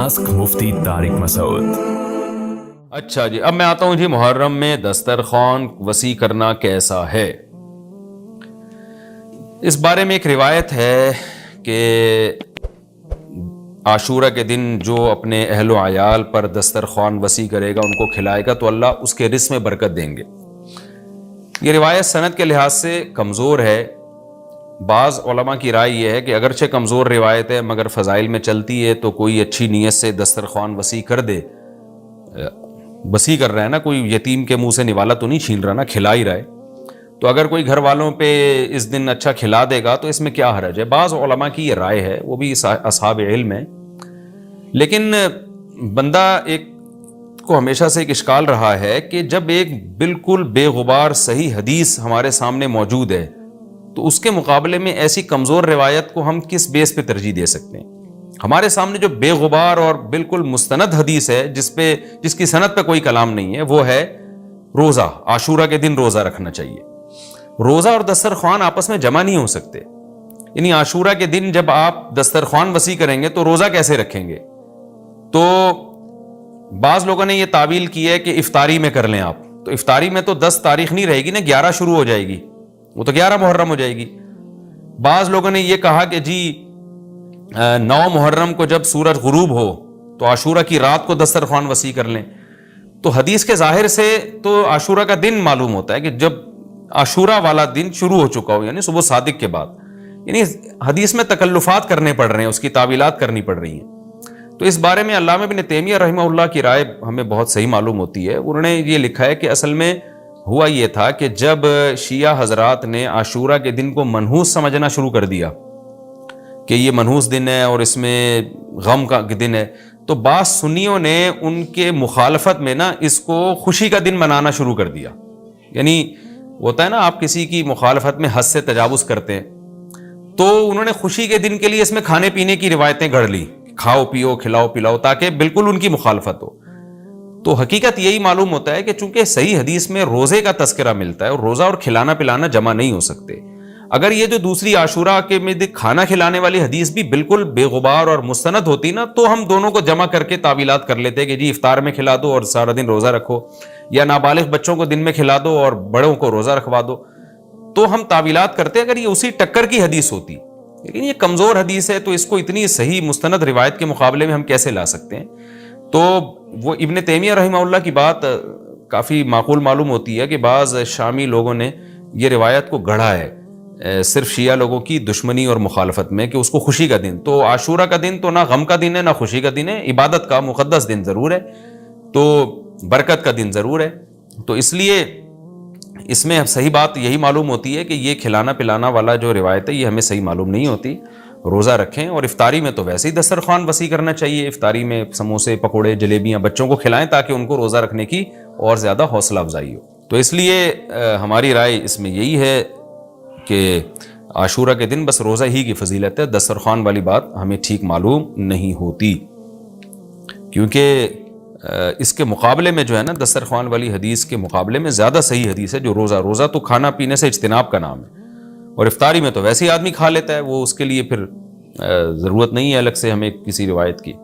Ask मुफ्ती तारिक मसूद। अच्छा जी, अब मैं आता हूं जी मुहर्रम में दस्तरखान वसी करना कैसा है। इस बारे में एक रिवायत है कि आशूरा के दिन जो अपने अहलो आयाल पर दस्तरखान वसी करेगा, उनको खिलाएगा, तो अल्लाह उसके रिज़्क़ में बरकत देंगे। ये रिवायत सनद के लिहाज से कमज़ोर है। बाज़ उलमा की राय ये है कि अगरचे कमज़ोर रिवायत है मगर फ़ज़ाइल में चलती है, तो कोई अच्छी नीयत से दस्तरखान वसी कर दे, वसी कर रहा है ना, कोई यतीम के मुंह से निवाला तो नहीं छीन रहा ना, खिला ही रहा है, तो अगर कोई घर वालों पे इस दिन अच्छा खिला देगा तो इसमें क्या हरज है। बाज़ उलमा की ये राय है, वो भी असहाब इल्म है। लेकिन बंदा एक को हमेशा से एक इश्काल रहा है कि जब एक बिल्कुल बेगुबार सही हदीस हमारे सामने मौजूद है, तो उसके मुकाबले में ऐसी कमज़ोर रिवायत को हम किस बेस पे तरजीह दे सकते हैं। हमारे सामने जो बेगुबार और बिल्कुल मुस्तनद हदीस है, जिसकी सनद पे कोई कलाम नहीं है, वो है रोज़ा। आशूरा के दिन रोज़ा रखना चाहिए। रोज़ा और दस्तरखान आपस में जमा नहीं हो सकते। यानी आशूरा के दिन जब आप दस्तरखान वसी करेंगे तो रोज़ा कैसे रखेंगे। तो बाज़ लोगों ने यह तावील की है कि इफ्तारी में कर लें आप, तो इफ्तारी में तो 10 तारीख नहीं रहेगी ना, 11 शुरू हो जाएगी, वो तो 11 मुहर्रम हो जाएगी। बाज़ लोगों ने यह कहा कि जी 9 मुहर्रम को जब सूरज गुरूब हो तो आशूरा की रात को दस्तरखान वसी कर लें। तो हदीस के ज़ाहिर से तो आशूरा का दिन मालूम होता है कि जब आशूरा वाला दिन शुरू हो चुका हो, यानी सुबह सादिक के बाद। यानी हदीस में तकल्लुफात करने पड़ रहे हैं, उसकी तावीलात करनी पड़ रही हैं। तो इस बारे में अल्लामा इब्न तैमिया रहमहुल्लाह की राय हमें बहुत सही मालूम होती है। उन्होंने ये लिखा है कि असल में हुआ ये था कि जब शिया हजरात ने आशूरा के दिन को मनहूस समझना शुरू कर दिया कि ये मनहूस दिन है और इसमें गम का दिन है, तो बाज़ सुन्नियों ने उनके मुखालफत में ना इसको खुशी का दिन मनाना शुरू कर दिया। यानी होता है ना, आप किसी की मुखालफत में हद से तजावुज़ करते हैं, तो उन्होंने खुशी के दिन के लिए इसमें खाने पीने की रिवायतें गढ़ ली, खाओ पियो खिलाओ पिलाओ, ताकि बिल्कुल उनकी मुखालफत हो। तो हकीकत यही मालूम होता है कि चूंकि सही हदीस में रोज़े का तस्करा मिलता है और रोज़ा और खिलाना पिलाना जमा नहीं हो सकते। अगर ये जो दूसरी आशूरा के में खाना खिलाने वाली हदीस भी बिल्कुल बेगुबार और मुस्तनद होती ना, तो हम दोनों को जमा करके तावीलात कर लेते कि जी इफ्तार में खिला दो और सारा दिन रोज़ा रखो, या नाबालिग बच्चों को दिन में खिला दो और बड़ों को रोज़ा रखवा दो, तो हम तावीलात करते अगर ये उसी टक्कर की हदीस होती। लेकिन ये कमज़ोर हदीस है, तो इसको इतनी सही मुस्तनद रिवायत के मुकाबले में हम कैसे ला सकते हैं। तो वो इब्न तैमिया रहमहुल्लाह की बात काफ़ी माकूल मालूम होती है कि बाज़ शामी लोगों ने ये रिवायत को गढ़ा है सिर्फ शिया लोगों की दुश्मनी और मुखालफत में, कि उसको खुशी का दिन, तो आशूरा का दिन तो ना गम का दिन है ना खुशी का दिन है, इबादत का मुक़द्दस दिन ज़रूर है, तो बरकत का दिन ज़रूर है। तो इसलिए इसमें सही बात यही मालूम होती है कि ये खिलाना पिलाना वाला जो रिवायत है ये हमें सही मालूम नहीं होती। रोज़ा रखें, और इफ्तारी में तो वैसे ही दस्तरखान वसी करना चाहिए। इफ्तारी में समोसे पकौड़े जलेबियाँ बच्चों को खिलाएं ताकि उनको रोज़ा रखने की और ज़्यादा हौसला अफजाई हो। तो इसलिए हमारी राय इसमें यही है कि आशूरा के दिन बस रोज़ा ही की फजीलत है, दस्तरखान वाली बात हमें ठीक मालूम नहीं होती, क्योंकि इसके मुकाबले में जो है ना, दस्तरखान वाली हदीस के मुकाबले में ज़्यादा सही हदीस है जो रोज़ा तो खाना पीने से इज्तिनाब का नाम है, और इफ्तारी में तो वैसे ही आदमी खा लेता है, वो उसके लिए फिर ज़रूरत नहीं है अलग से हमें किसी रिवायत की।